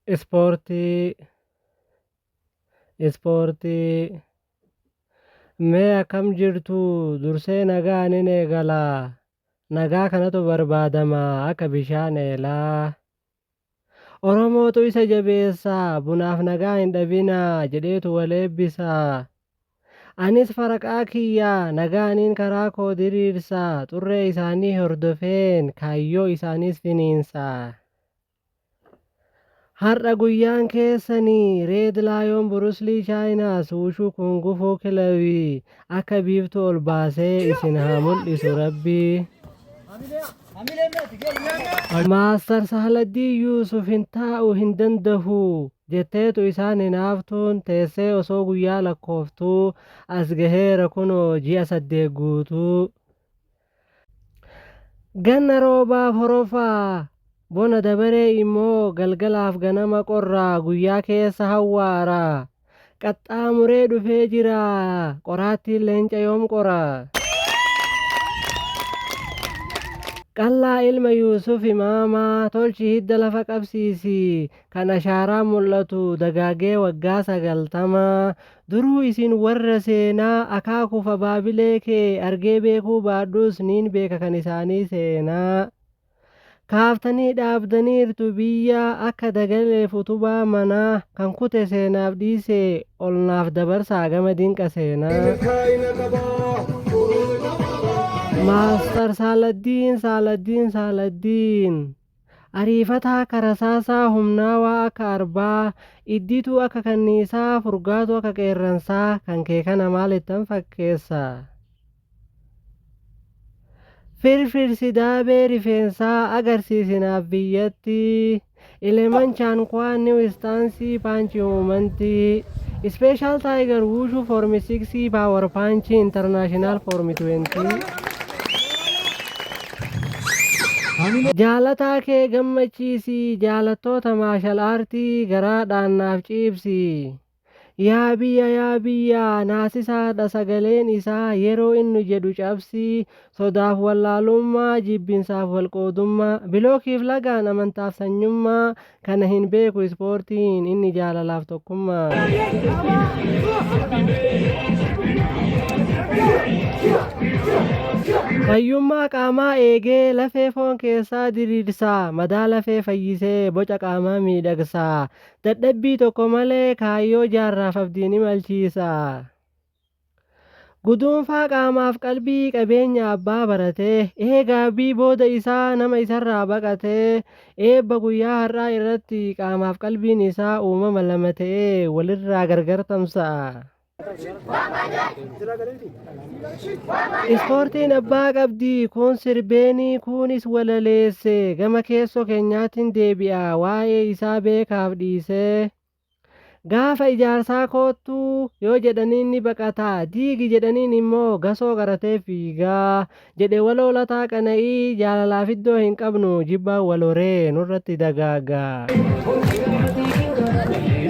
ispoortii ispoortii mee akkam jirtu dursee nagaa nin eegalaa nagaa kanatu barbaadama akka bishaan eelaa oromootu isa jabeessaa bunaaf nagaa hin dhabinaa jedheetu wal eebbisaa anis faraqaa kiyyaa nagaaniin karaa koo diriirsaa xurree isaanii hordofeen kaayyoo isaaniis finiinsaa har'a guyyaan keessanii reed laayoon buruslii chaayinaas wushuu kungufuu kilawii akka biiftuu ol baasee isin haa mul'isu rabbii maastar sahaladdii yuusuf hin taa'u hin dandahu jetteetu isaan hinaaftuun teessee osoo guyyaa lakkooftuu as gaheera kunoo ji'a 8 guutuu ganna roobaaf horofaa bona dabaree immoo galgalaaf ganama qorraa guyyaa keessa hawwaaraa qaxxaamuree dhufee jira qoraattiin leenca yoom qoraa qallaa ilma yuusuf imaamaa tolchi hidda lafa qabsiisi kan ashaaraa mul'atu dagaagee waggaa 90 duruu isin warra seenaa akaakuuf abaabilee kee argee beekuu baadhuus niin beeka kan isaanii seenaa kaaftanii dhaabdaniirtu biyya akka dagaleef utubaa manaa kan kute seenaaf dhiise olnaaf dabarsaa gama dinqa seenaa maastar saaladdiin ariifataa karasaasaa humnaawaa akka arbaa iddituu akka kanniisaa furgaatu akka qeerransaa kan kee kana maalittan fakkeessa firfirsi daabee rifeensaa agarsiisinaaf biyyatti elemanchaan kwaan niw istaansii paanchi uumantii ispeeshaal taayigar wushuu foormi 6 paawar paanchi intarnaashinaal foormi 20 jaalataa kee gammachiisii jaalattoota maashal aartii garaadhaan naaf ciibsi yaa biyya naasisaadha sagaleen isaa yeroo inni jedhu cabsi sodaaf wallaalummaa jibbinsaaf walqoodummaa bilookiif lagaan amantaaf sanyummaa kana hin beeku ispoortiin inni jaalalaaf tokkummaa fayyummaa qaamaa eegee lafee foon keessaa diriirsaa madaa lafee fayyisee boca qaamaa miidhagsaa dadhabbii tokko malee kaayyoo jaarraaf abdiin imalchiisaa guduunfaa qaamaaf qalbii qabeenya abbaa baratee eegaabii booda isaa nama isarraa baqatee eebba guyyaa har'aa irratti qaamaaf qalbiin isaa uumama lama ta'ee walirraa gargar tamsa'a ispoortiin abbaa qabdii kun sirbeenii kunis walaleesse gama keessoo keenyaatiin deebi'a waa'ee isaa beekaaf dhiisee gaafa ijaarsaa koottuu yoo jedhaniin ni baqataa diigi jedhaniin immoo gasoo qaratee fiigaa jedhe waloolataa qana'ii jaalalaaf iddoo hin qabnu jibbaa waloree nurratti dagaagaa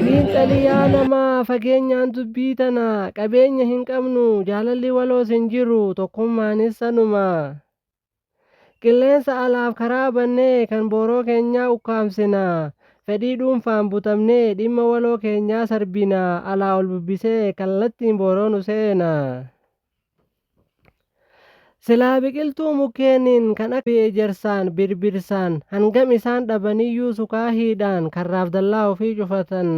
xiinxaliyaa namaa fageenyaan dubbii tana qabeenya hin qabnu jaalalli waloos hin jiru tokkummaanis sanuma qilleensa alaaf karaa bannee kan booroo keenyaa ukkaamsina fedhii dhuunfaan butamnee dhimma waloo keenyaa sarbina alaa ol bubbisee kallattiin booroon useena silaa biqiltuu mukkeeniin kan akka ejersaan birbirsaan hangam isaan dhabaniyyuu sukaahiidhaan karraaf dallaa ofii cufatan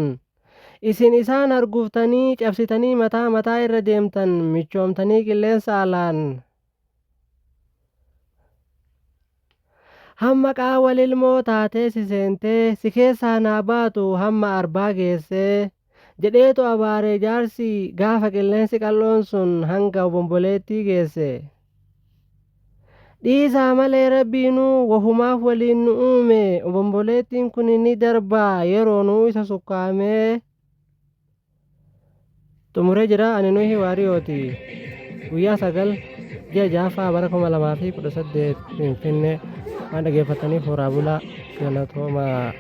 isin isaan arguuftanii cabsitanii mataa irra deemtan michoomtanii qilleensa alaan hamma qaawwal ilmoo taatee si seentee si keessaa naa baatu hamma arbaa geessee jedheetu abaaree jaarsi gaafa qilleensi qal'oon sun hanga obomboleettii geesse dhiisaa malee rabbiinuu wahumaaf waliin nu uume obomboleettiin kun ni darbaa yeroo nuu isa sukkaamee xumuree jira ani nuhi waariyooti guyyaa 9 ji'a 6 bara 2018 finfinnee waan dhageeffataniif horaa bulaa galatoomaa